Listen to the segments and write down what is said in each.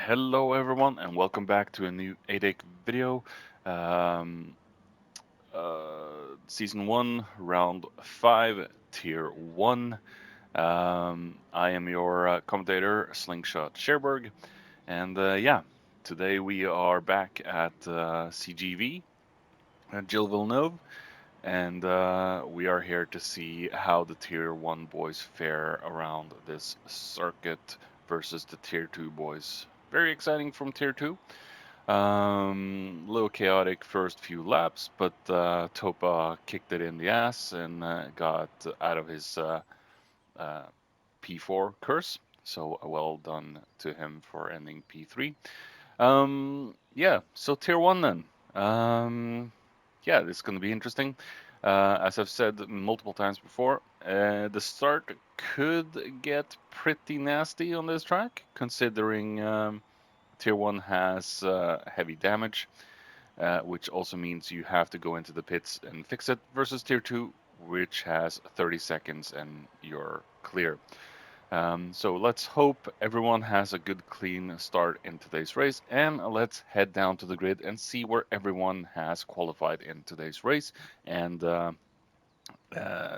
Hello everyone and welcome back to a new 8 video. Um, Season 1, Round 5, Tier 1. I am your commentator, Slingshot Sherberg. And yeah, today we are back at CGV, at Jill Villeneuve. And we are here to see how the Tier 1 boys fare around this circuit versus the Tier 2 boys. Very exciting from Tier 2. Little chaotic first few laps, but Topa kicked it in the ass and got out of his uh, P4 curse. So well done to him for ending P3. Yeah, so Tier 1 then. Yeah, this is going to be interesting. As I've said multiple times before, the start could get pretty nasty on this track, considering Tier 1 has heavy damage, which also means you have to go into the pits and fix it, versus Tier 2, which has 30 seconds and you're clear. So let's hope everyone has a good, clean start in today's race, and let's head down to the grid and see where everyone has qualified in today's race and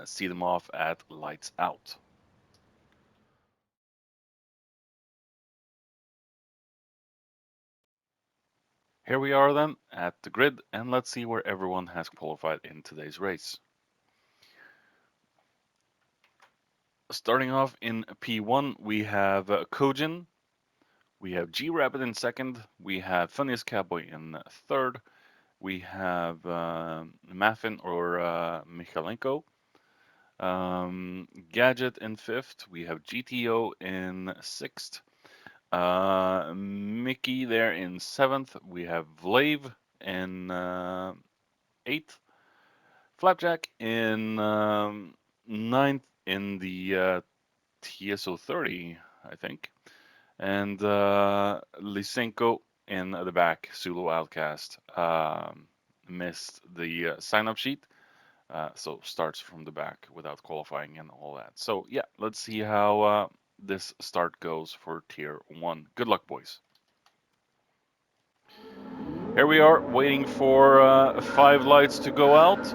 see them off at lights out. Here we are then at the grid, and let's see where everyone has qualified in today's race. Starting off in P1, we have Kojin, we have G-Rabbit in second, we have Funniest Cowboy in third, we have Maffin or Michalenko, Gadget in fifth, we have GTO in sixth, Mickey there in seventh, we have Vlave in eighth, Flapjack in ninth in the TSO 30, I think. And Lysenko in the back, Sulu Outcast, missed the sign up sheet. So starts from the back without qualifying and all that. So yeah, let's see how this start goes for Tier 1. Good luck, boys. Here we are waiting for 5 lights to go out.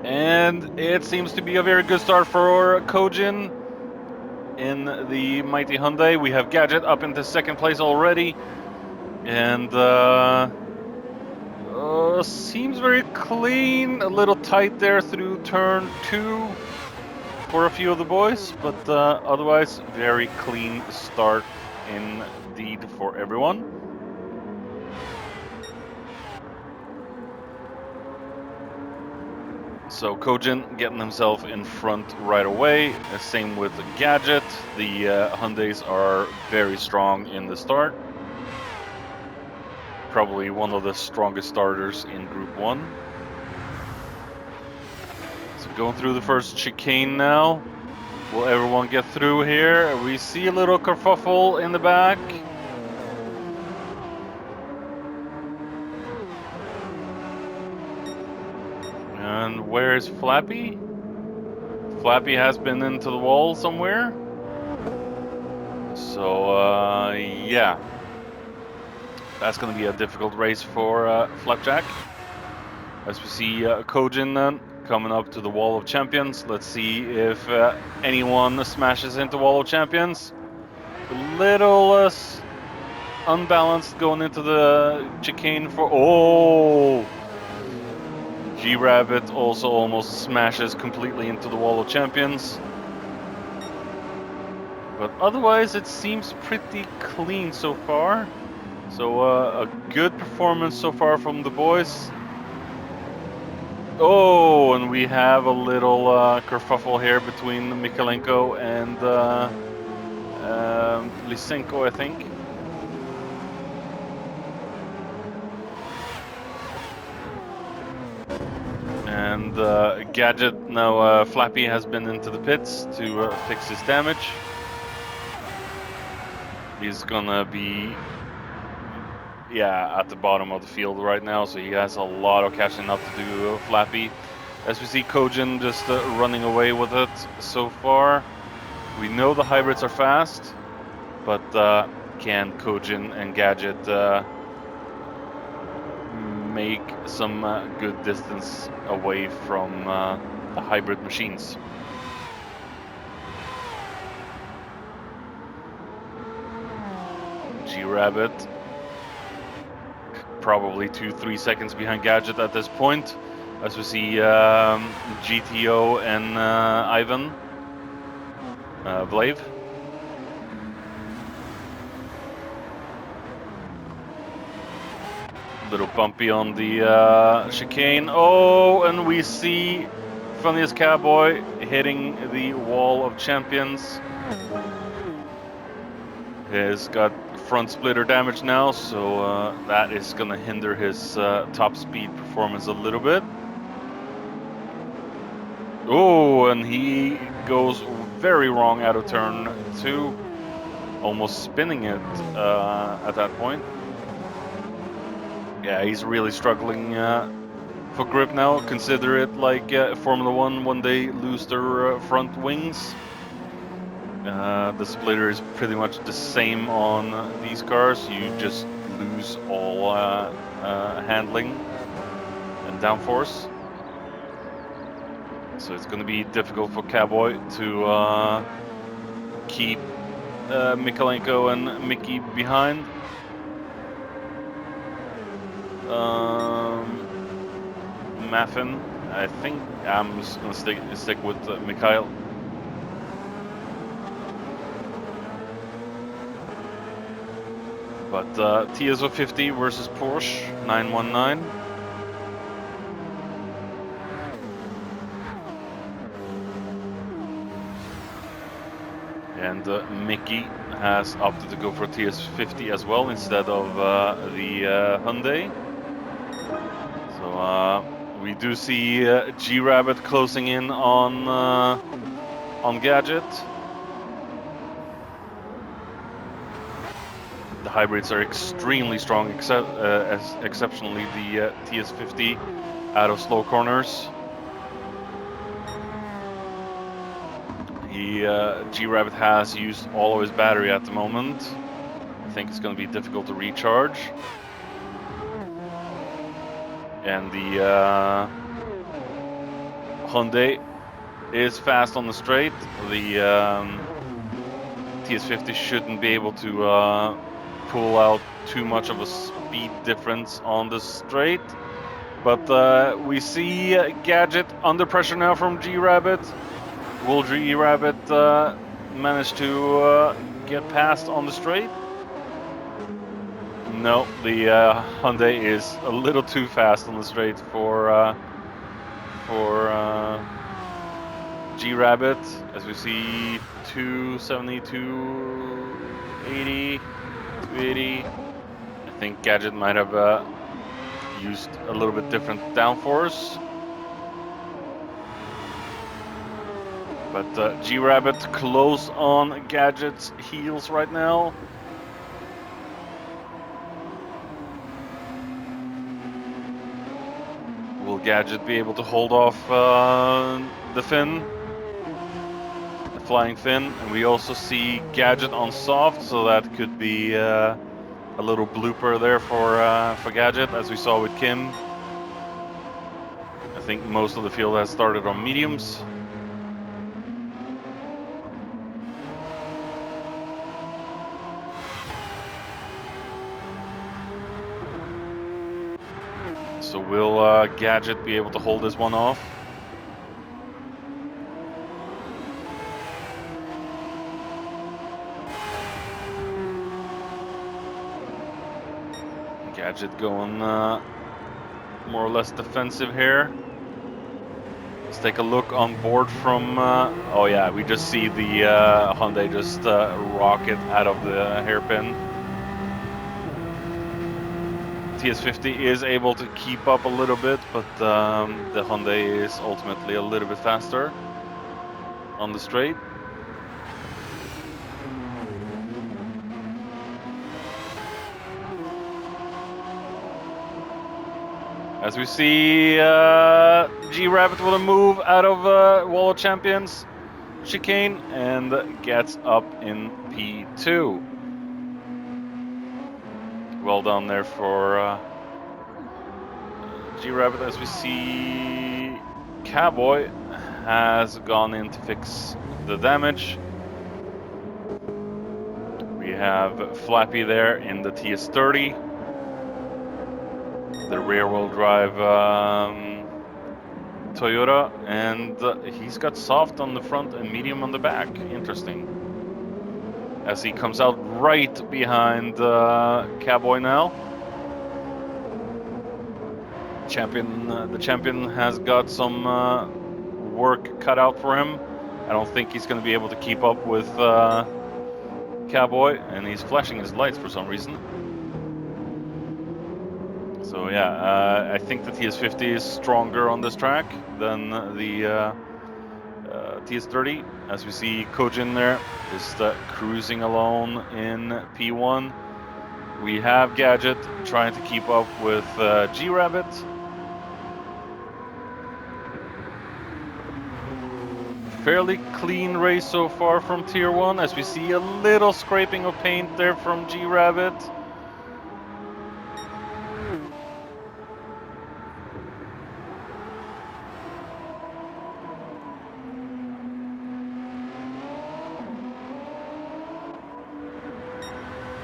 And it seems to be a very good start for Kojin in the mighty Hyundai. We have Gadget up into second place already. And seems very clean. A little tight there through turn 2 for a few of the boys. But otherwise, very clean start indeed for everyone. So Kojin getting himself in front right away. Same with Gadget. The Hyundais are very strong in the start. Probably one of the strongest starters in Group 1. So going through the first chicane now. Will everyone get through here? We see a little kerfuffle in the back. And where is Flappy? Flappy has been into the wall somewhere. So, yeah. That's going to be a difficult race for Flapjack. As we see Kojin then coming up to the Wall of Champions. Let's see if anyone smashes into Wall of Champions. A little unbalanced going into the chicane for... Oh! G-Rabbit also almost smashes completely into the Wall of Champions. But otherwise, it seems pretty clean so far. So a good performance so far from the boys. Oh, and we have a little kerfuffle here between Michalenko and Lysenko, I think. And Gadget, now Flappy has been into the pits to fix his damage. He's gonna be, yeah, at the bottom of the field right now, so he has a lot of catching up to do, Flappy. As we see Kojin just running away with it so far. We know the hybrids are fast, but can Kojin and Gadget make some good distance away from the hybrid machines? G-Rabbit probably 2-3 seconds behind Gadget at this point, as we see GTO and Ivan Vlave. Little bumpy on the chicane. Oh, and we see Funniest Cowboy hitting the wall of champions. He's got front splitter damage now, so that is going to hinder his top speed performance a little bit. Oh, and he goes very wrong out of turn 2, almost spinning it at that point. Yeah, he's really struggling for grip now. Consider it like Formula 1 when they lose their front wings. The splitter is pretty much the same on these cars. You just lose all handling and downforce. So it's going to be difficult for Cowboy to keep Mikalenko and Mickey behind. Maffin, I think I'm just going to stick with Mikhail. But TSO50 versus Porsche 919. And Mickey has opted to go for TS50 as well instead of the Hyundai. So we do see G-Rabbit closing in on Gadget. The hybrids are extremely strong, exceptionally the TS50 out of slow corners. G-Rabbit has used all of his battery at the moment. I think it's going to be difficult to recharge. And the Hyundai is fast on the straight. The TS50 shouldn't be able to pull out too much of a speed difference on the straight. But we see Gadget under pressure now from G-Rabbit. Will G-Rabbit manage to get past on the straight? No, the Hyundai is a little too fast on the straight for G-Rabbit. As we see 270, 280, 280. I think Gadget might have used a little bit different downforce. But G-Rabbit close on Gadget's heels right now. Will Gadget be able to hold off the fin? The flying fin. And we also see Gadget on soft, so that could be a little blooper there for Gadget, as we saw with Kim. I think most of the field has started on mediums. So will Gadget be able to hold this one off? Gadget going more or less defensive here. Let's take a look on board from... oh yeah, we just see the Hyundai just rocket out of the hairpin. TS50 is able to keep up a little bit, but the Hyundai is ultimately a little bit faster on the straight. As we see G-Rabbit with a move out of Wall of Champions. chicane and gets up in P2. Well done there for G-Rabbit. As we see, Cowboy has gone in to fix the damage. We have Flappy there in the TS30. The rear-wheel drive Toyota, and he's got soft on the front and medium on the back. Interesting. As he comes out right behind Cowboy now. The champion has got some work cut out for him. I don't think he's going to be able to keep up with Cowboy, and he's flashing his lights for some reason. So yeah, I think the TS50 is stronger on this track than the TS30. As we see Kojin there, just cruising alone in P1. We have Gadget trying to keep up with G-Rabbit. Fairly clean race so far from Tier 1, as we see a little scraping of paint there from G-Rabbit.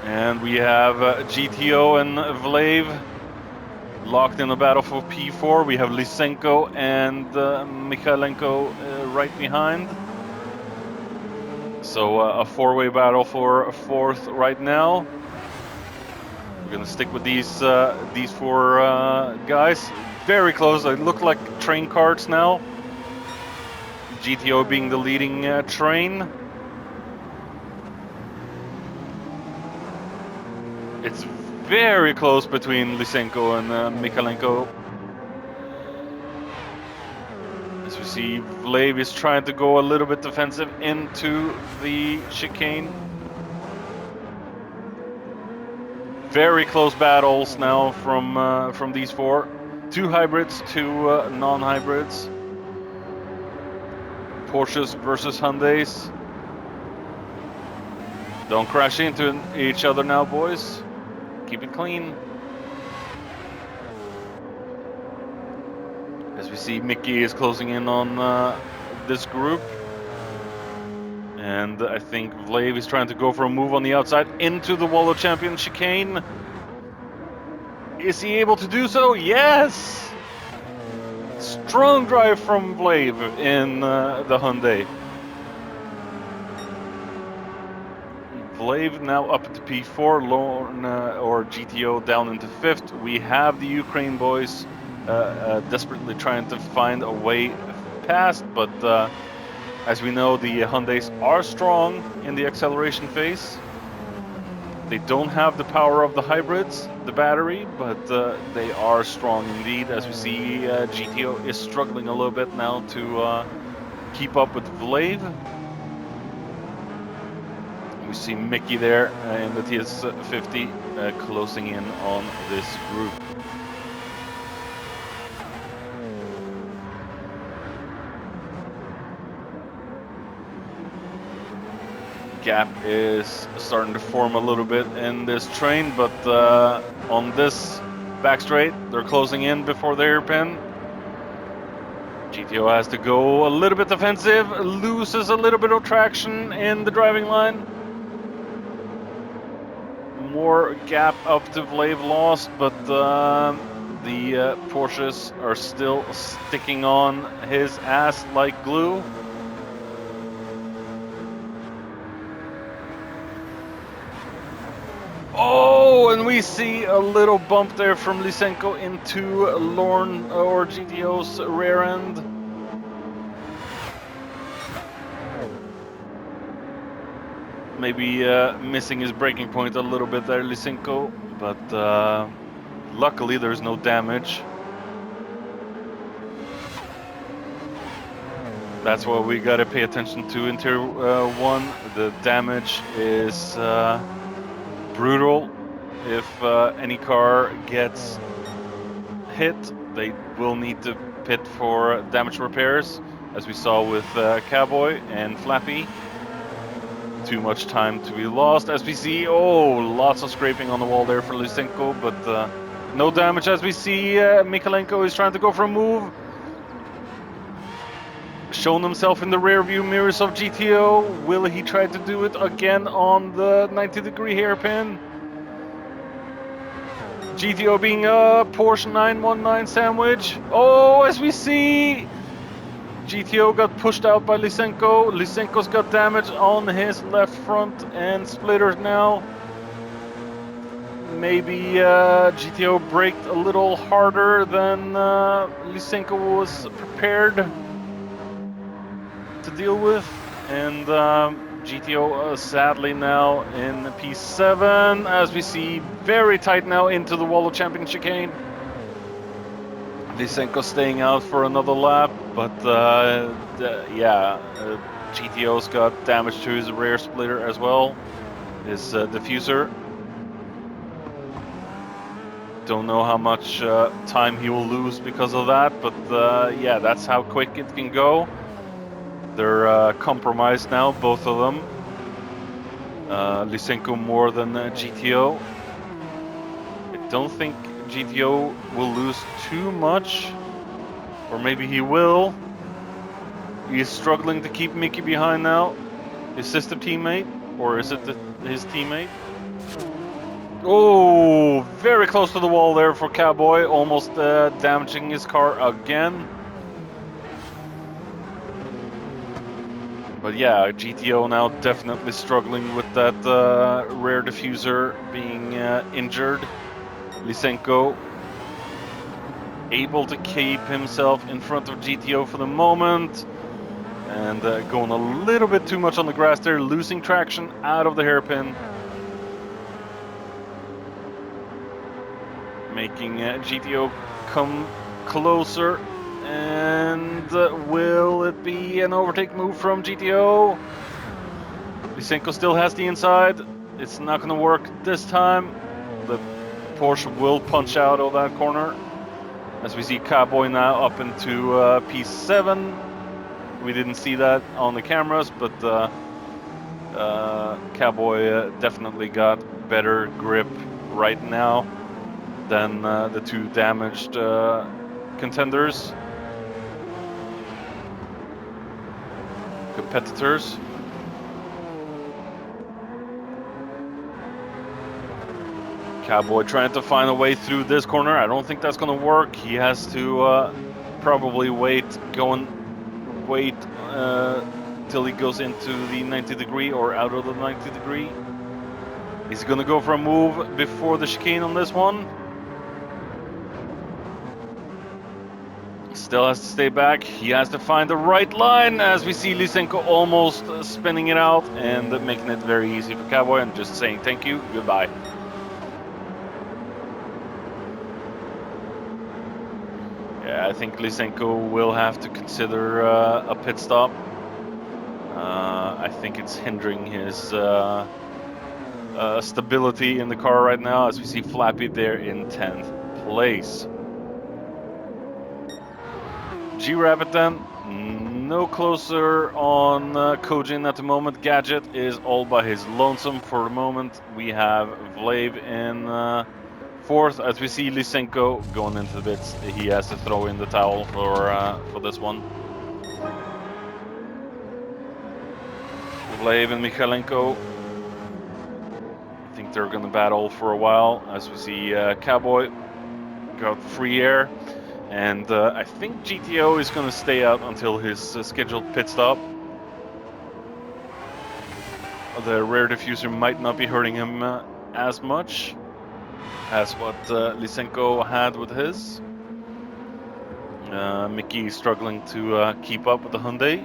And we have GTO and Vlave locked in a battle for P4. We have Lysenko and Mikhailenko right behind. So a four-way battle for fourth right now. We're gonna stick with these four guys. Very close. They look like train carts now. GTO being the leading train. It's very close between Lysenko and Mikhailenko. As we see, Vlave is trying to go a little bit defensive into the chicane. Very close battles now from these four. 2 hybrids, 2 non-hybrids. Porsches versus Hyundais. Don't crash into each other now, boys. Keep it clean. As we see, Mickey is closing in on this group. And I think Vlave is trying to go for a move on the outside into the Wallow Champion chicane. Is he able to do so? Yes! Strong drive from Vlave in the Hyundai. Vlave now up to P4, Lorne or GTO down into 5th. We have the Ukraine boys desperately trying to find a way past, but as we know, the Hyundais are strong in the acceleration phase. They don't have the power of the hybrids, the battery, but they are strong indeed. As we see, GTO is struggling a little bit now to keep up with Vlave. We see Mickey there in the TS50 closing in on this group. Gap is starting to form a little bit in this train, but on this back straight, they're closing in before the hairpin. GTO has to go a little bit defensive, loses a little bit of traction in the driving line. More gap up to Vlave lost, but the Porsches are still sticking on his ass like glue. Oh, and we see a little bump there from Lysenko into Lorne or GTO's rear end. Maybe missing his braking point a little bit there, Lysenko, but luckily there's no damage. That's what we gotta pay attention to in Tier 1. The damage is brutal. If any car gets hit, they will need to pit for damage repairs. as we saw with Cowboy and Flappy. Too much time to be lost, as we see. Oh, lots of scraping on the wall there for Lysenko, but no damage, as we see. Mikalenko is trying to go for a move. Shown himself in the rear view mirrors of GTO. Will he try to do it again on the 90-degree hairpin? GTO being a Porsche 919 sandwich. Oh, as we see, GTO got pushed out by Lysenko. Lysenko's got damage on his left front and splitters now. Maybe GTO braked a little harder than Lysenko was prepared to deal with. And GTO sadly now in P7, as we see, very tight now into the wall of champion chicane. Lysenko staying out for another lap, but GTO's got damage to his rear splitter as well, his diffuser. Don't know how much time he will lose because of that, but yeah, that's how quick it can go. They're compromised now, both of them. Lysenko more than GTO. I don't think GTO will lose too much, or maybe he will. He is struggling to keep Mickey behind now. Is this the teammate, or is it his teammate? Oh, very close to the wall there for Cowboy, almost damaging his car again. But yeah, GTO now definitely struggling with that rear diffuser being injured. Lysenko able to keep himself in front of GTO for the moment. And going a little bit too much on the grass there, losing traction out of the hairpin. Making GTO come closer. And will it be an overtake move from GTO? Lysenko still has the inside. It's not going to work this time. The Porsche will punch out of that corner. As we see Cowboy now up into P7. We didn't see that on the cameras, but Cowboy definitely got better grip right now than the two damaged contenders. Competitors. Cowboy trying to find a way through this corner. I don't think that's going to work. He has to probably wait till he goes into the 90-degree or out of the 90-degree. He's going to go for a move before the chicane on this one. Still has to stay back. He has to find the right line, as we see Lysenko almost spinning it out and making it very easy for Cowboy and just saying thank you, goodbye. Yeah, I think Lysenko will have to consider a pit stop. I think it's hindering his stability in the car right now, as we see Flappy there in 10th place. G-Rabbit then, no closer on Kojin at the moment. Gadget is all by his lonesome for the moment. We have Vlave in 4th, as we see Lysenko going into the bits. He has to throw in the towel for this one. Vlave and Mikalenko, I think they're going to battle for a while, as we see Cowboy got free air. And I think GTO is going to stay out until his scheduled pit stop. The rear diffuser might not be hurting him as much as what Lysenko had with his. Mickey is struggling to keep up with the Hyundai.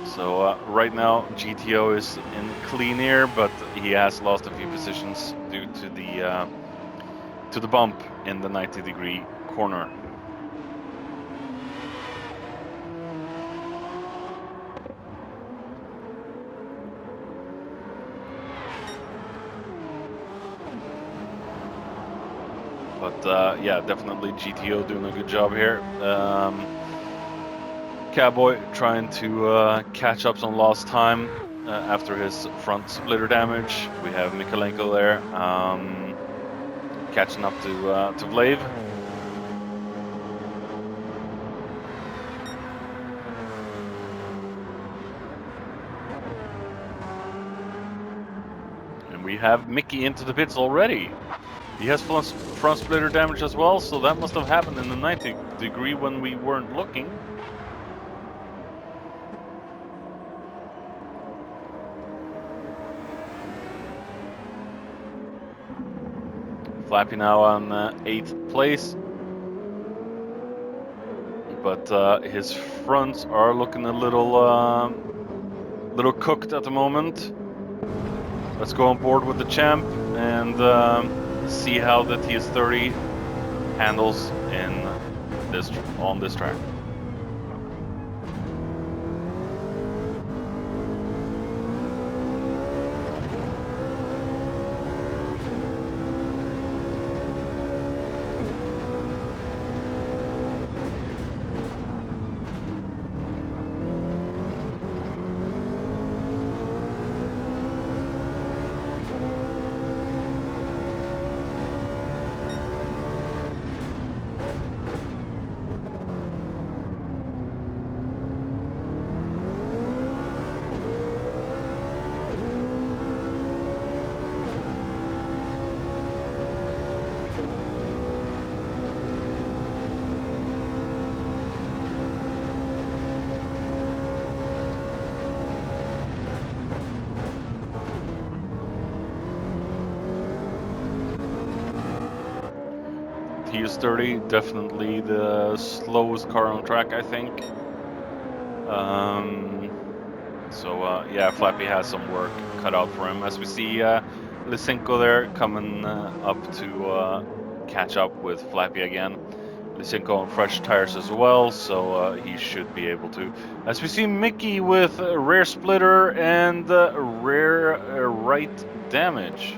So right now GTO is in clean air, but he has lost a few positions due to the bump in the 90-degree corner. But yeah, definitely GTO doing a good job here. Cowboy trying to catch up some lost time after his front splitter damage. We have Mikalenko there catching up to Vlave. And we have Mickey into the pits already. He has front splitter damage as well, so that must have happened in the 90 degree when we weren't looking. Flappy now on 8th place. But his fronts are looking a little cooked at the moment. Let's go on board with the champ and see how the TS30 handles on this track. TS30, definitely the slowest car on track, I think. Yeah, Flappy has some work cut out for him. As we see Lysenko there coming up to catch up with Flappy again. Lysenko on fresh tires as well, so he should be able to. As we see Mickey with rear splitter and rear right damage.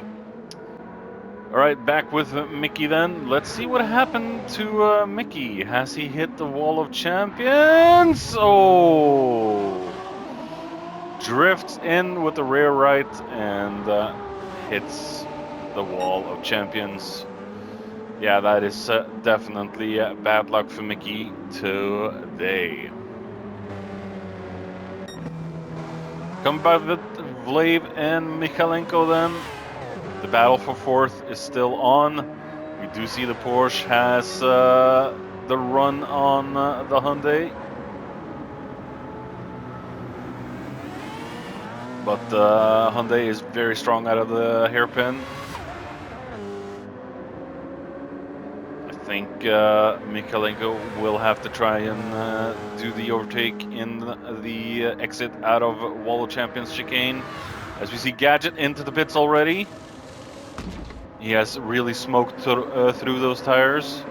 All right, back with Mickey then. Let's see what happened to Mickey. Has he hit the wall of champions? Oh! Drifts in with the rear right and hits the wall of champions. Yeah, that is definitely bad luck for Mickey today. Come back with Vlave and Mikalenko then. The battle for 4th is still on. We do see the Porsche has the run on the Hyundai. But Hyundai is very strong out of the hairpin. I think Mikalenko will have to try and do the overtake in the exit out of Wall of Champions chicane. As we see Gadget into the pits already. He has really smoked through those tires.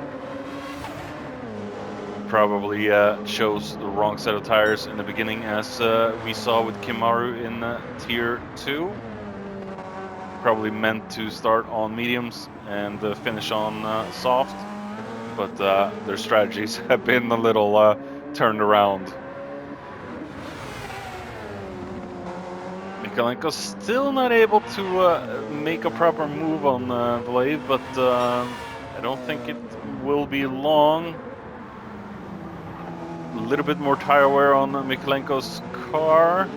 Probably chose the wrong set of tires in the beginning, as we saw with Kimaru in Tier 2. Probably meant to start on mediums and finish on soft, but their strategies have been a little turned around. Mikalenko still not able to make a proper move on Vlave, but I don't think it will be long. A little bit more tire wear on Mikalenko's car.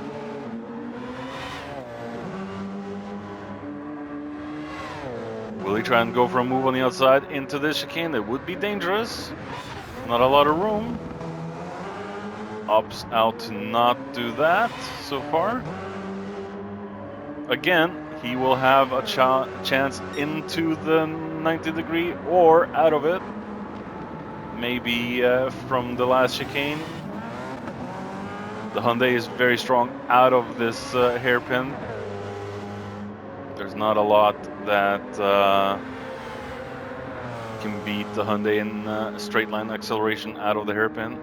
Will he try and go for a move on the outside into this chicane? It would be dangerous. Not a lot of room. Opts out to not do that so far. Again, he will have a chance into the 90 degree or out of it. Maybe from the last chicane. The Hyundai is very strong out of this hairpin. There's not a lot that can beat the Hyundai in straight line acceleration out of the hairpin,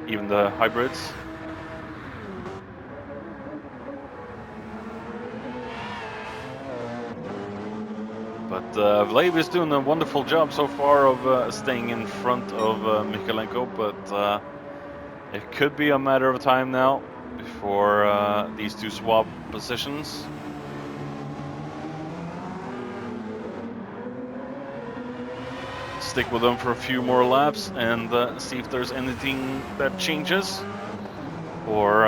even the hybrids. But Vlave is doing a wonderful job so far of staying in front of Mikalenko, but it could be a matter of time now before these two swap positions. Stick with them for a few more laps and see if there's anything that changes, or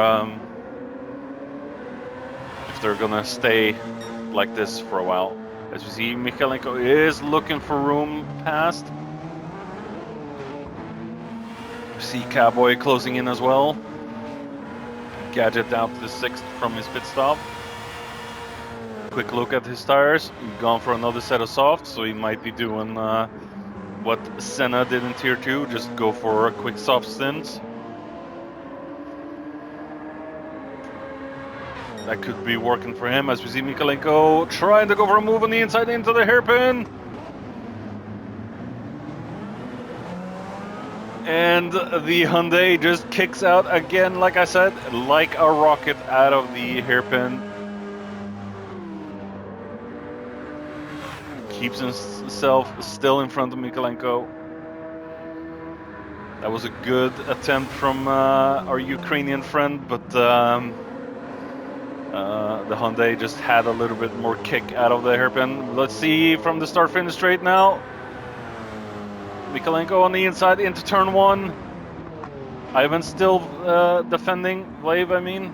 if they're gonna stay like this for a while. As you see, Mikalenko is looking for room past. See Cowboy closing in as well. Gadget down to the 6th from his pit stop. Quick look at his tires. Gone for another set of softs, so he might be doing what Senna did in Tier 2, just go for a quick soft stint. That could be working for him, as we see Mikalenko trying to go for a move on the inside into the hairpin. And the Hyundai just kicks out again, like I said, like a rocket out of the hairpin. Keeps himself still in front of Mikalenko. That was a good attempt from our Ukrainian friend, but the Hyundai just had a little bit more kick out of the hairpin. Let's see from the start-finish straight now. Mikalenko on the inside into turn 1. Ivan's still defending Vlave, I mean.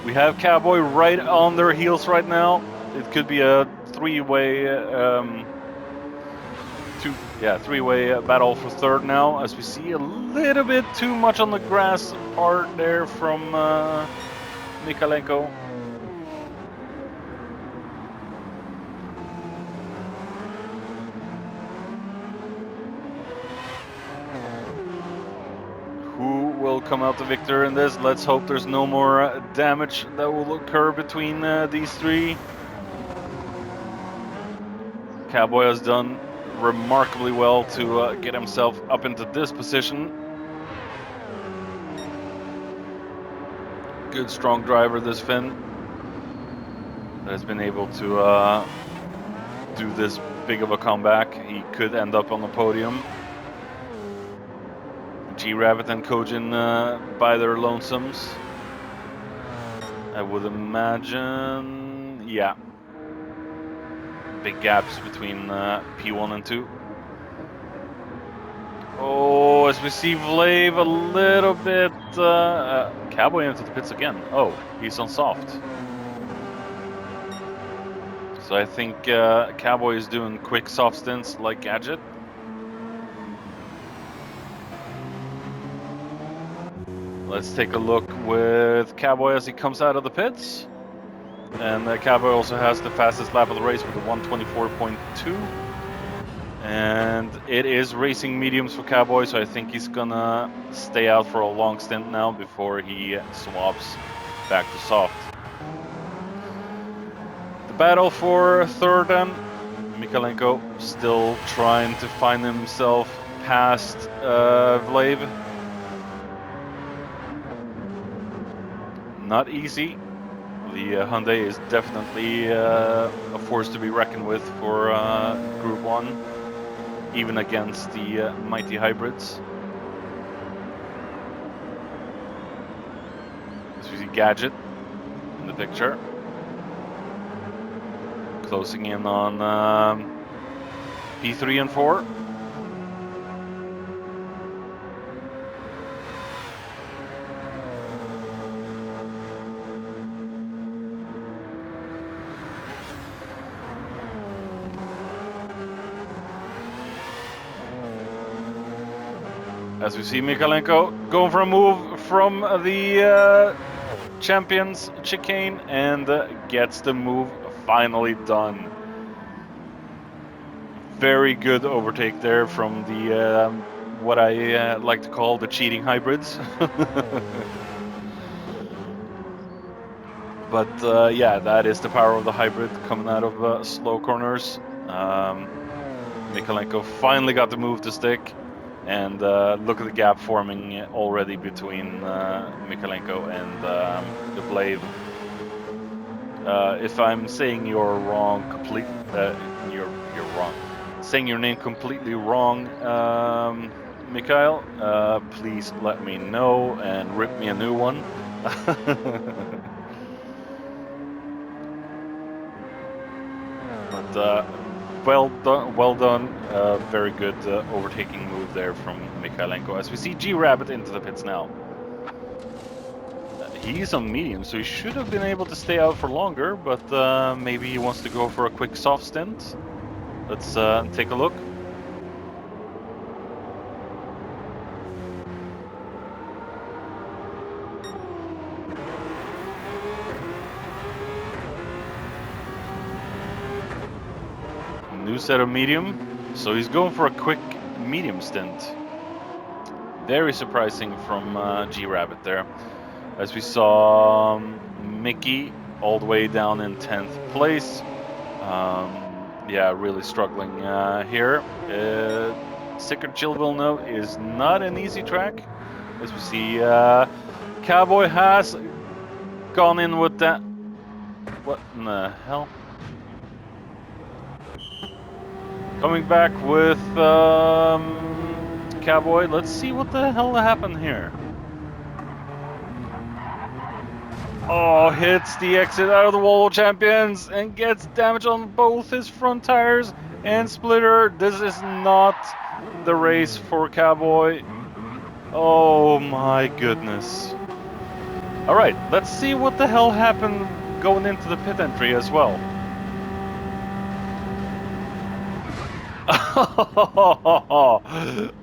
We have Cowboy right on their heels right now. It could be a three-way battle for third now, as we see a little bit too much on the grass part there from Mikalenko. Who will come out the victor in this? Let's hope there's no more damage that will occur between these three. Cowboy has done remarkably well to get himself up into this position. Good, strong driver, this Finn, that has been able to do this big of a comeback. He could end up on the podium. G-Rabbit and Kojin by their lonesomes, I would imagine. Yeah. Big gaps between P1 and 2. Oh, as we see Vlave a little bit... Cowboy into the pits again. Oh, he's on soft. So I think Cowboy is doing quick soft stints like Gadget. Let's take a look with Cowboy as he comes out of the pits. And Cowboy also has the fastest lap of the race with a 124.2. And it is racing mediums for Cowboy, so I think he's gonna stay out for a long stint now before he swaps back to soft. The battle for third then. Mikalenko still trying to find himself past Vlave. Not easy. The Hyundai is definitely a force to be reckoned with for Group 1, even against the mighty hybrids. As we see Gadget in the picture, closing in on P3 and 4. As we see Mikalenko going for a move from the champions chicane and gets the move finally done. Very good overtake there from the what I like to call the cheating hybrids. But yeah, that is the power of the hybrid coming out of slow corners. Mikalenko finally got the move to stick. And look at the gap forming already between Mikalenko and the Blade. If I'm saying you're wrong, wrong. Saying your name completely wrong, Mikhail. Please let me know and rip me a new one. But well done, well done. Very good overtaking move there from Mikhailenko. As we see G-Rabbit into the pits now. He's on medium, so he should have been able to stay out for longer, but maybe he wants to go for a quick soft stint. Let's take a look. New set of medium, so he's going for a quick medium stint. Very surprising from G-Rabbit there. As we saw Mickey all the way down in 10th place. Yeah, really struggling here. Sickert Chillville note is not an easy track. As we see, Cowboy has gone in with that. What in the hell? Coming back with Cowboy. Let's see what the hell happened here. Oh, hits the exit out of the Wall of Champions and gets damage on both his front tires and splitter. This is not the race for Cowboy. Oh my goodness. Alright, let's see what the hell happened going into the pit entry as well.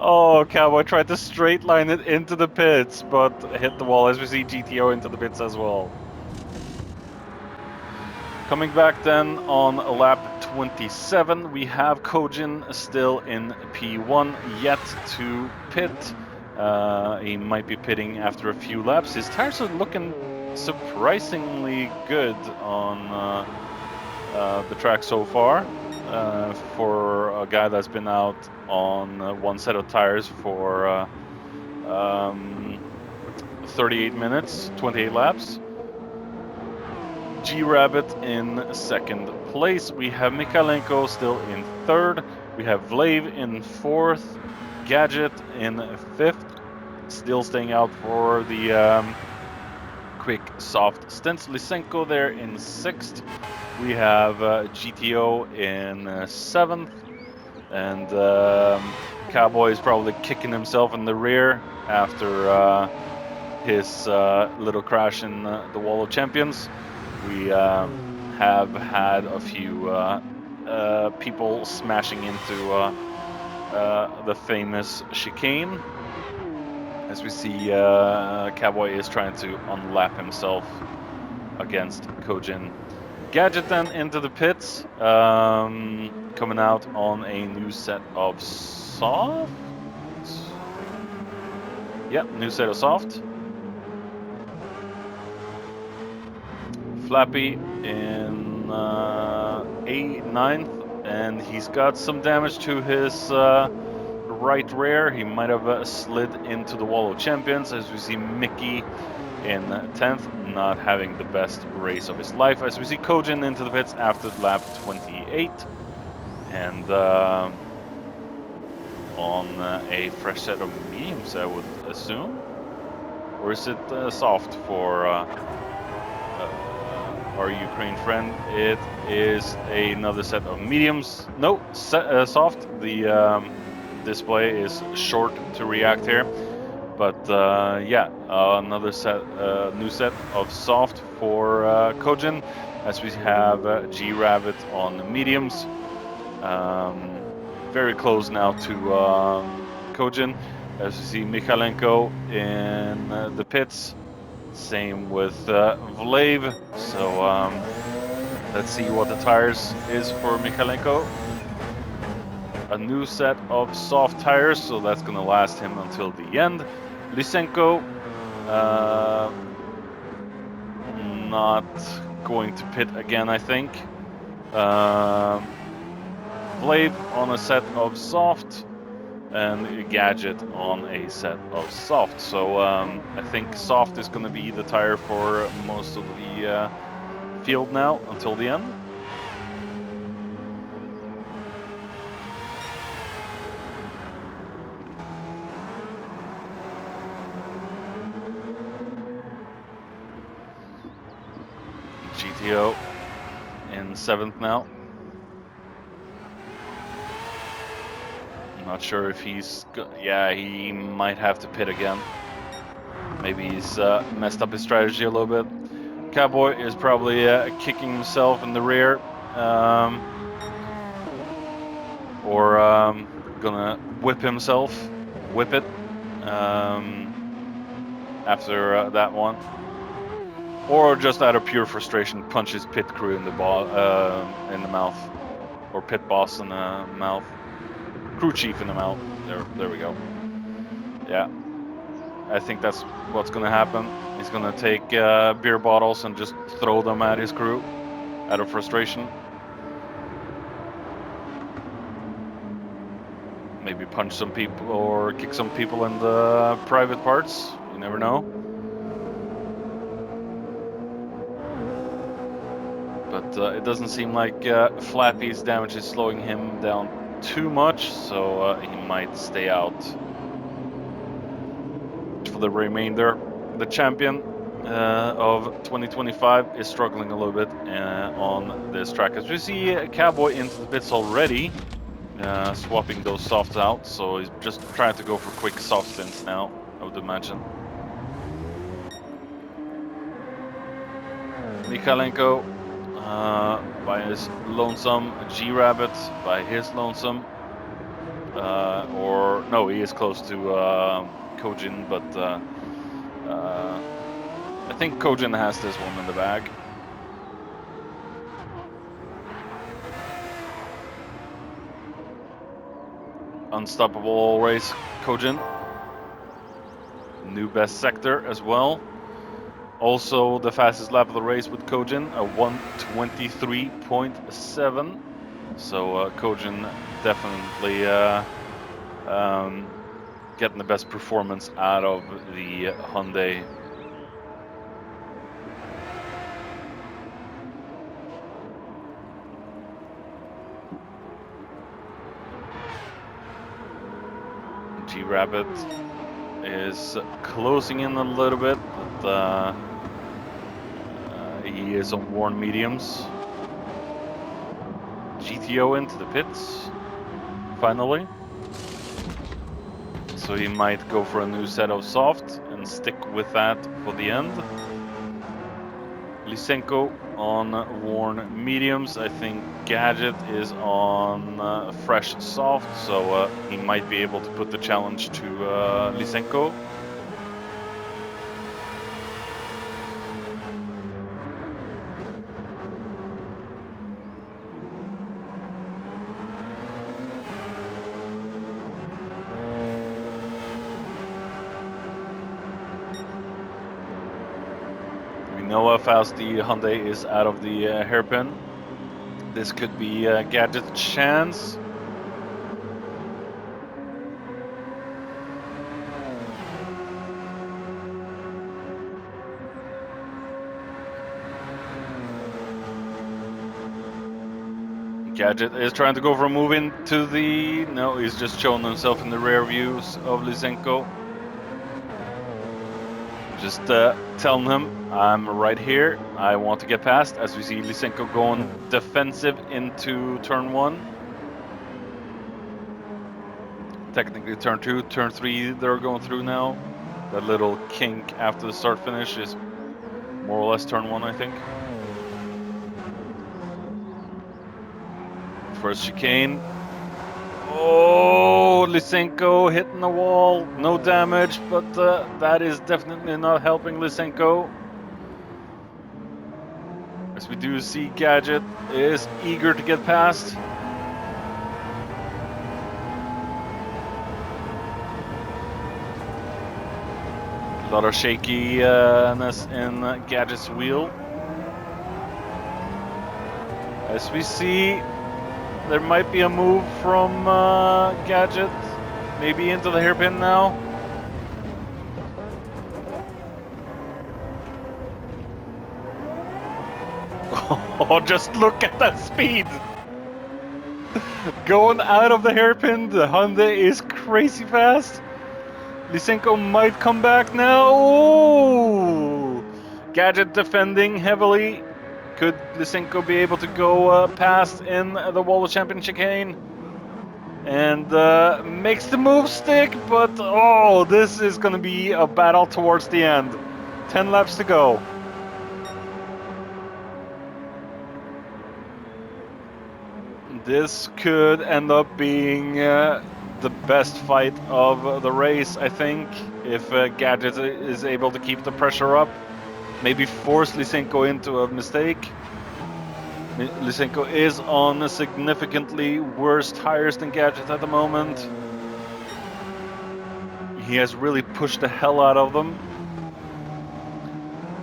Oh, Cowboy tried to straight line it into the pits, but hit the wall as we see GTO into the pits as well. Coming back then on lap 27, we have Kojin still in P1, yet to pit. He might be pitting after a few laps. His tires are looking surprisingly good on the track so far. For a guy that's been out on one set of tires for 38 minutes, 28 laps. G-Rabbit in second place. We have Mikhailenko still in third. We have Vlave in fourth. Gadget in fifth. Still staying out for the quick soft stints. Lysenko there in sixth. We have GTO in seventh. And Cowboy is probably kicking himself in the rear after his little crash in the Wall of Champions. We have had a few people smashing into the famous chicane. As we see, Cowboy is trying to unlap himself against Kojin. Gadget then into the pits, coming out on a new set of soft. Yep, new set of soft. Flappy in 9th, and he's got some damage to his right rear. He might have slid into the Wall of Champions, as we see Mickey in 10th, not having the best race of his life. As we see Kojin into the pits after lap 28, and on a fresh set of mediums, I would assume. Or is it soft for our Ukraine friend? It is another set of mediums. No, soft. The display is short to react here, but yeah, another set, new set of soft for Kojin, as we have G-Rabbit on the mediums. Very close now to Kojin, as we see Mikhailenko in the pits. Same with Vlave. So let's see what the tires is for Mikhailenko. A new set of soft tires, so that's going to last him until the end. Lysenko, not going to pit again, I think. Vlave on a set of soft, and Gadget on a set of soft. So I think soft is going to be the tire for most of the field now until the end. GTO in 7th now. I'm not sure if he's... Yeah, he might have to pit again. Maybe he's messed up his strategy a little bit. Cowboy is probably kicking himself in the rear. Or gonna whip himself. Whip it. After that one. Or just out of pure frustration, punch his pit crew in the mouth. Or pit boss in the mouth. Crew chief in the mouth. There we go. Yeah. I think that's what's gonna happen. He's gonna take beer bottles and just throw them at his crew out of frustration. Maybe punch some people or kick some people in the private parts. You never know. But it doesn't seem like Flappy's damage is slowing him down too much, so he might stay out for the remainder. The champion of 2025 is struggling a little bit on this track. As we see Cowboy into the pits already, swapping those softs out, so he's just trying to go for quick soft stints now, I would imagine. Mikhailenko by his lonesome, G-Rabbit by his lonesome, or no, he is close to Kojin, but I think Kojin has this one in the bag. Unstoppable race, Kojin. New best sector as well. Also the fastest lap of the race with Kojin, a 1:23.7. So Kojin definitely getting the best performance out of the Hyundai. G-Rabbit is closing in a little bit, but he is on worn mediums. GTO into the pits, finally. So he might go for a new set of soft and stick with that for the end. Lysenko on worn mediums. I think Gadget is on fresh soft, so he might be able to put the challenge to Lysenko. Know how fast the Hyundai is out of the hairpin. This could be Gadget's chance. Gadget is trying to go for a move into the... No, he's just showing himself in the rear views of Lysenko. Just telling him, I'm right here, I want to get past, as we see Lysenko going defensive into turn 1. Technically turn 2, turn 3 they're going through now. That little kink after the start finish is more or less turn 1, I think. First chicane. Oh, Lysenko hitting the wall, no damage, but that is definitely not helping Lysenko. As we do see Gadget is eager to get past. A lot of shakiness in Gadget's wheel. As we see, there might be a move from Gadget, maybe into the hairpin now. Oh, just look at that speed! Going out of the hairpin, the Hyundai is crazy fast. Lysenko might come back now. Oh! Gadget defending heavily. Could Lysenko be able to go past in the Wall of Champion chicane? And makes the move stick, but oh, this is going to be a battle towards the end. 10 laps to go. This could end up being the best fight of the race, I think, if Gadget is able to keep the pressure up. Maybe force Lysenko into a mistake. Lysenko is on significantly worse tires than Gadget at the moment. He has really pushed the hell out of them.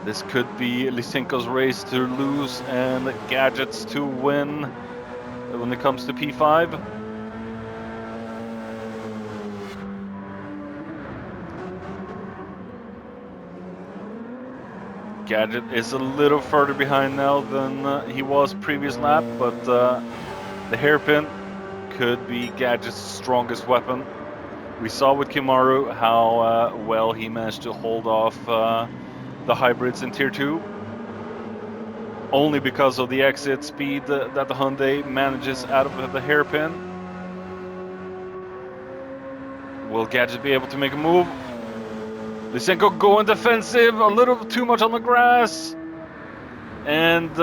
This could be Lysenko's race to lose and Gadget's to win when it comes to P5. Gadget is a little further behind now than he was previous lap, but the hairpin could be Gadget's strongest weapon. We saw with Kimaru how well he managed to hold off the hybrids in Tier 2. Only because of the exit speed that the Hyundai manages out of the hairpin. Will Gadget be able to make a move? Lysenko going defensive, a little too much on the grass. And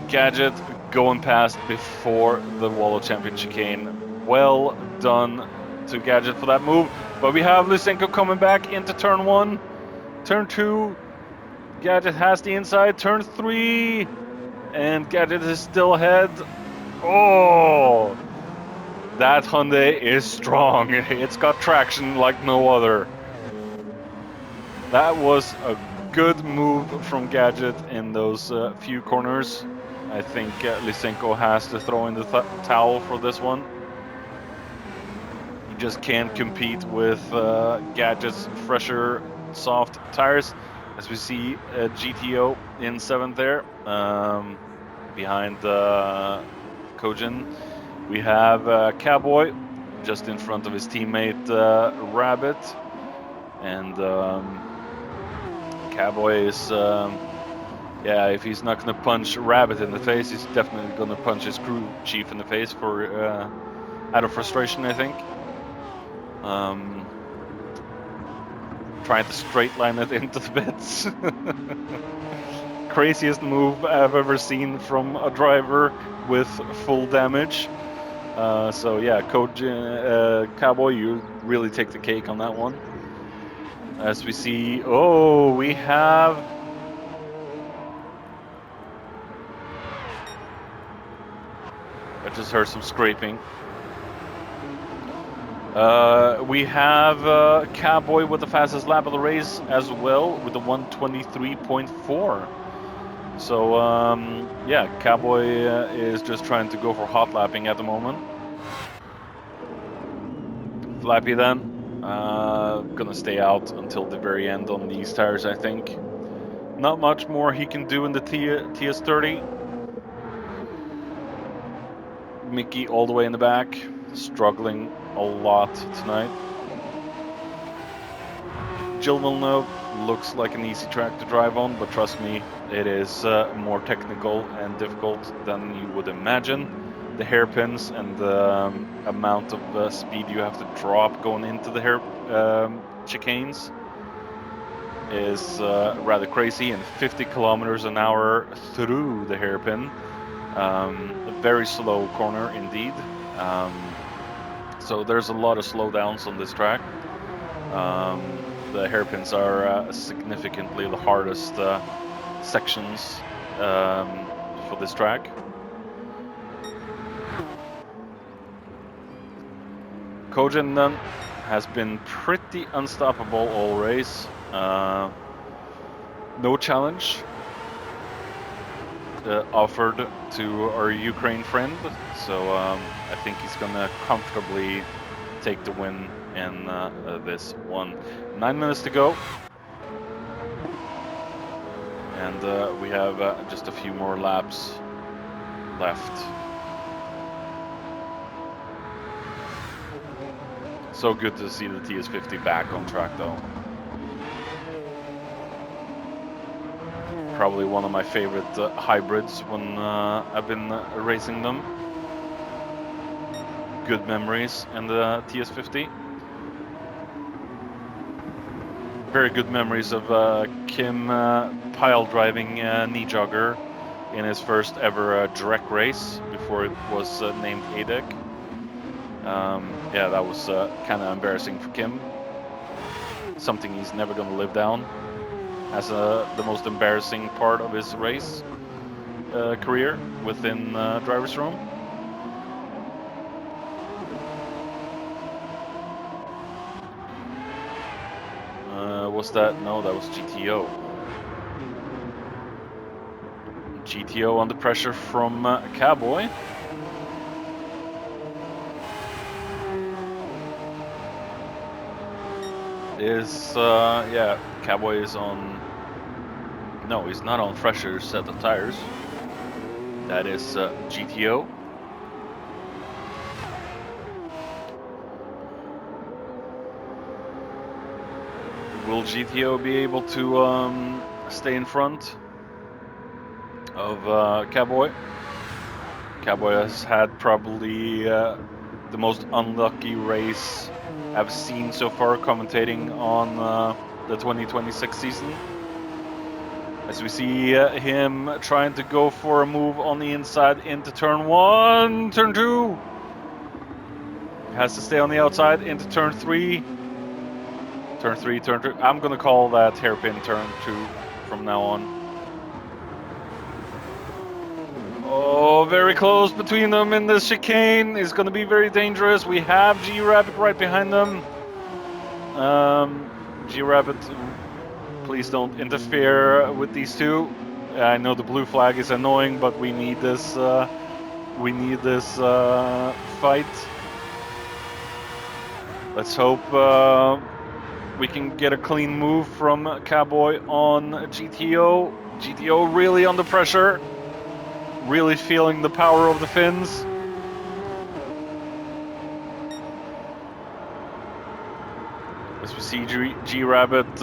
Gadget going past before the Wall of Champion chicane. Well done to Gadget for that move. But we have Lysenko coming back into turn 1. Turn 2, Gadget has the inside. Turn 3, and Gadget is still ahead. Oh! That Hyundai is strong. It's got traction like no other. That was a good move from Gadget in those few corners. I think Lysenko has to throw in the towel for this one. He just can't compete with Gadget's fresher, soft tires. As we see GTO in 7th there, behind Kojin. We have Cowboy just in front of his teammate Rabbit, and Cowboy is, yeah, if he's not going to punch Rabbit in the face, he's definitely going to punch his crew chief in the face for out of frustration, I think. Trying to straight line it into the bits. Craziest move I've ever seen from a driver with full damage. So yeah, Cowboy, you really take the cake on that one. As we see, oh, we have... I just heard some scraping. We have Cowboy with the fastest lap of the race as well, with the 1:23.4. So yeah, Cowboy is just trying to go for hot lapping at the moment. Flappy then, gonna stay out until the very end on these tires, I think. Not much more he can do in the TS30. Mickey all the way in the back, struggling a lot tonight. Gilles Villeneuve looks like an easy track to drive on, but trust me, it is more technical and difficult than you would imagine. The hairpins and the amount of speed you have to drop going into the chicanes is rather crazy, and 50 kilometers an hour through the hairpin. A very slow corner indeed. So there's a lot of slowdowns on this track. The hairpins are significantly the hardest sections for this track. Kojin then has been pretty unstoppable all race. No challenge offered to our Ukraine friend, so I think he's gonna comfortably take the win in this one. 9 minutes to go, and we have just a few more laps left. So good to see the TS50 back on track though. Probably one of my favorite hybrids when I've been racing them. Good memories in the TS50. Very good memories of Kim pile driving knee jogger in his first ever direct race before it was named ADEC. Yeah, that was kind of embarrassing for Kim. Something he's never going to live down as the most embarrassing part of his race career within driver's room. Was that? No, that was GTO. GTO under pressure from Cowboy. Yeah, Cowboy is on. No, he's not on fresher set of tires. That is GTO. Will GTO be able to stay in front of Cowboy? Cowboy has had probably the most unlucky race I've seen so far commentating on the 2026 season. As we see him trying to go for a move on the inside into turn 1, turn 2. Has to stay on the outside into turn 3. Turn 3, turn 2. I'm going to call that hairpin turn 2 from now on. Oh, very close between them in the chicane. It's going to be very dangerous. We have G-Rabbit right behind them. G-Rabbit, please don't interfere with these two. I know the blue flag is annoying, but we need this. Fight. Let's hope we can get a clean move from Cowboy on GTO. GTO really under pressure. Really feeling the power of the fins. As we see G-Rabbit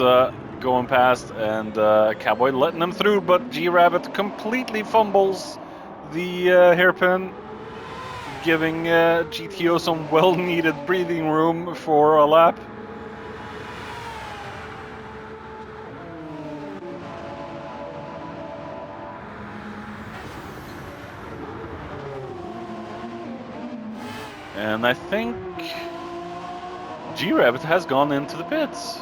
going past and Cowboy letting them through, but G-Rabbit completely fumbles the hairpin, giving GTO some well-needed breathing room for a lap. And I think G-Rabbit has gone into the pits.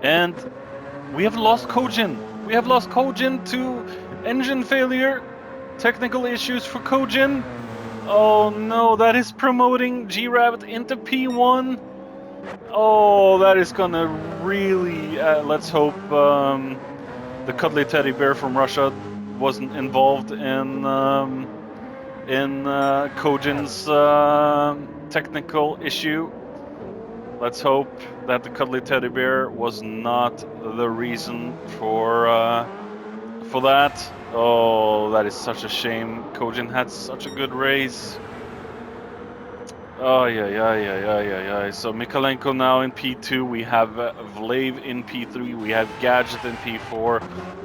And we have lost Kojin. We have lost Kojin to engine failure. Technical issues for Kojin. Oh no, that is promoting G-Rabbit into P1. Oh, that is gonna really... let's hope the cuddly teddy bear from Russia wasn't involved in Kojin's technical issue. Let's hope that the cuddly teddy bear was not the reason for that. Oh, that is such a shame. Kojin had such a good race. Oh, yeah. So Mikalenko now in P2. We have Vlave in P3. We have Gadget in P4.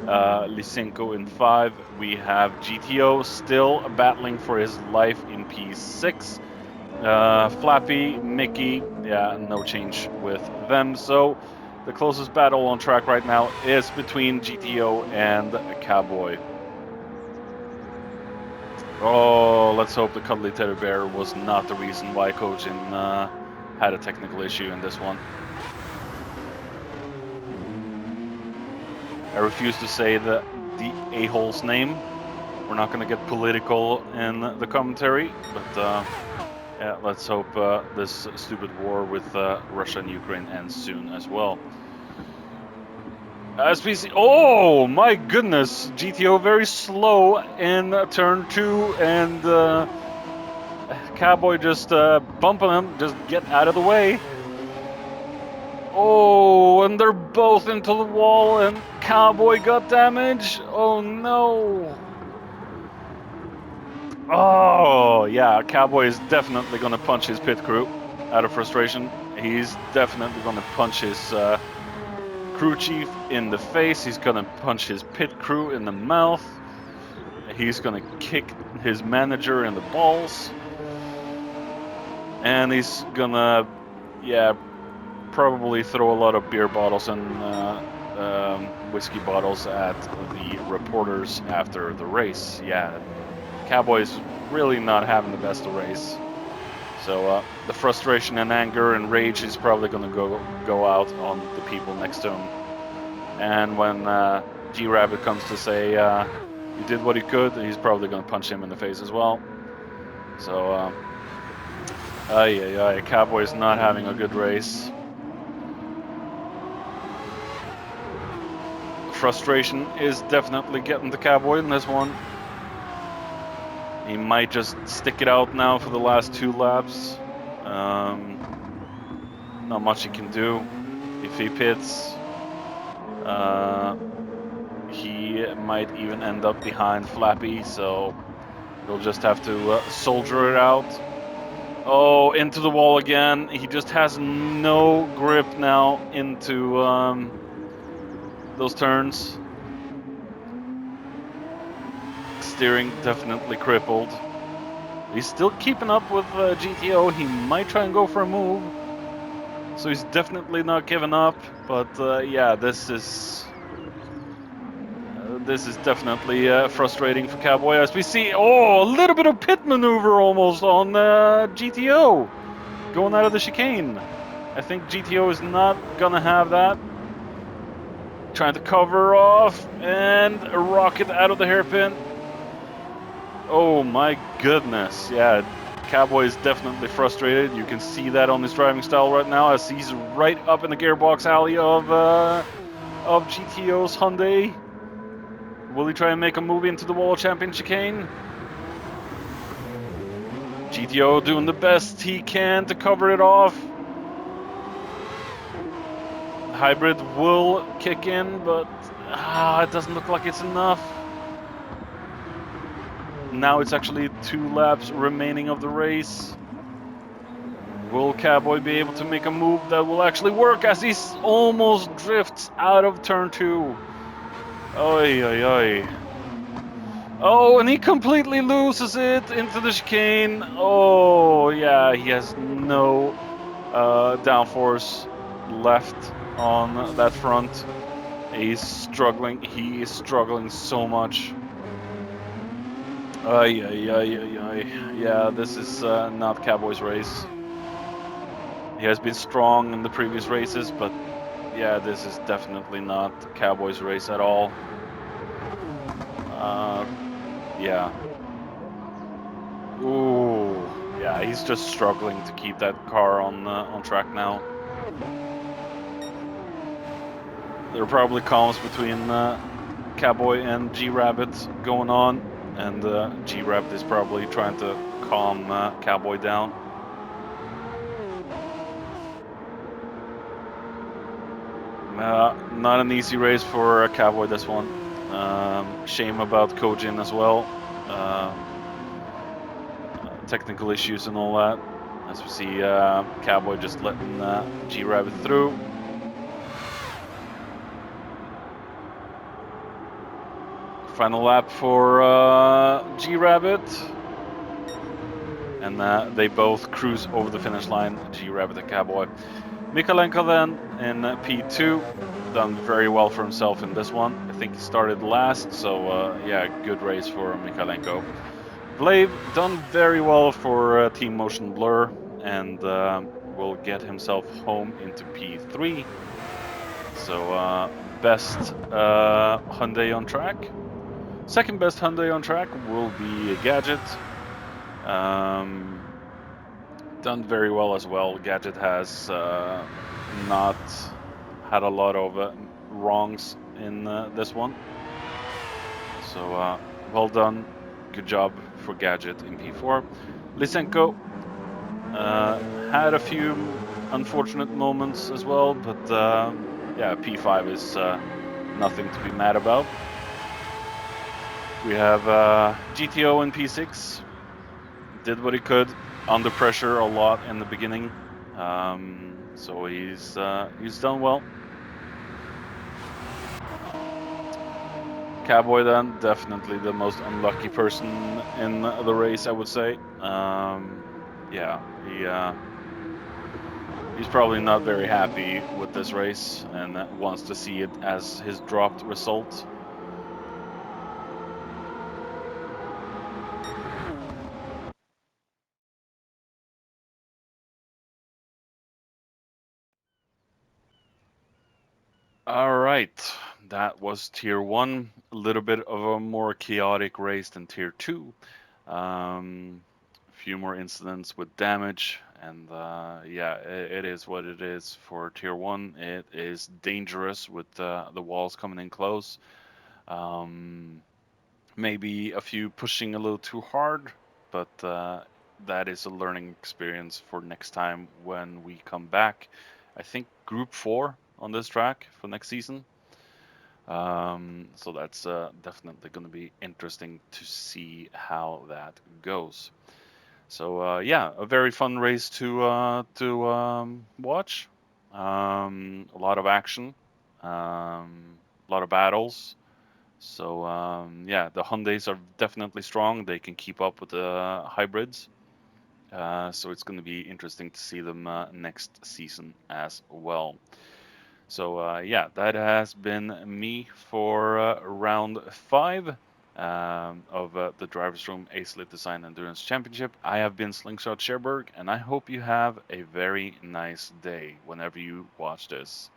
Lysenko in 5. We have GTO still battling for his life in P6. Flappy, Mickey, yeah, no change with them. So the closest battle on track right now is between GTO and Cowboy. Oh, let's hope the cuddly teddy bear was not the reason why Kojin had a technical issue in this one. I refuse to say the a-hole's name. We're not going to get political in the commentary, but yeah, let's hope this stupid war with Russia and Ukraine ends soon as well. As we see, oh my goodness, GTO very slow in turn 2, and Cowboy just bumping him, just get out of the way. Oh, and they're both into the wall, and Cowboy got damage. Oh no. Oh, yeah, Cowboy is definitely going to punch his pit crew out of frustration. He's definitely going to punch his crew chief in the face. He's gonna punch his pit crew in the mouth. He's gonna kick his manager in the balls. And he's gonna, yeah, probably throw a lot of beer bottles and whiskey bottles at the reporters after the race. Yeah, Cowboy's really not having the best of race. So the frustration and anger and rage is probably going to go out on the people next to him. And when G-Rabbit comes to say you did what you could, he's probably going to punch him in the face as well. So, Cowboy's not having a good race. Frustration is definitely getting the Cowboy in this one. He might just stick it out now for the last 2 laps. Not much he can do. If he pits, he might even end up behind Flappy, so he'll just have to soldier it out. Oh, into the wall again. He just has no grip now into those turns. Steering definitely crippled. He's still keeping up with GTO. He might try and go for a move. So he's definitely not giving up. But yeah, this is definitely frustrating for Cowboy, as we see, a little bit of pit maneuver almost on GTO going out of the chicane. I think GTO is not gonna have that. Trying to cover off and a rocket out of the hairpin. Oh my goodness, yeah, Cowboy is definitely frustrated. You can see that on his driving style right now, as he's right up in the gearbox alley of GTO's Hyundai. Will he try and make a move into the World Champion chicane? GTO doing the best he can to cover it off. Hybrid will kick in, but it doesn't look like it's enough. Now it's actually 2 laps remaining of the race. Will Cowboy be able to make a move that will actually work, as he almost drifts out of turn 2? Oi, oi, oi. Oh, and he completely loses it into the chicane. Oh, yeah, he has no downforce left on that front. He's struggling. He is struggling so much. Yeah, this is not Cowboy's race. He has been strong in the previous races, but yeah, this is definitely not Cowboy's race at all. Yeah. Ooh, yeah, he's just struggling to keep that car on track now. There are probably comms between Cowboy and G-Rabbit going on, and G-Rabbit is probably trying to calm Cowboy down. Not an easy race for Cowboy, this one. Shame about Kojin as well. Technical issues and all that. As we see Cowboy just letting G-Rabbit through. Final lap for G-Rabbit. And they both cruise over the finish line, G-Rabbit and Cowboy. Mikalenko then in P2, done very well for himself in this one. I think he started last, so yeah, good race for Mikalenko. Blave done very well for Team Motion Blur, and will get himself home into P3. So best Hyundai on track. Second best Hyundai on track will be Gadget. Done very well as well. Gadget has not had a lot of wrongs in this one. So well done. Good job for Gadget in P4. Lysenko had a few unfortunate moments as well, but yeah, P5 is nothing to be mad about. We have GTO in P6. Did what he could, under pressure a lot in the beginning, so he's done well. Cowboy then, definitely the most unlucky person in the race, I would say. Yeah, he's probably not very happy with this race and wants to see it as his dropped result. All right, that was Tier 1. A little bit of a more chaotic race than Tier 2. A few more incidents with damage, and yeah, it is what it is for Tier 1. It is dangerous with the walls coming in close. Um, Maybe a few pushing a little too hard, but that is a learning experience for next time when we come back. I think Group 4 on this track for next season. So that's definitely going to be interesting to see how that goes. So yeah, a very fun race to watch. A lot of action, a lot of battles. So yeah, the Hyundais are definitely strong. They can keep up with the hybrids. So it's going to be interesting to see them next season as well. So yeah, that has been me for round 5 of the Drivers' Room Acelith Design Endurance Championship. I have been Slingshot Sherberg, and I hope you have a very nice day whenever you watch this.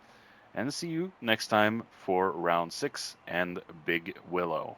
And see you next time for round 6 and Big Willow.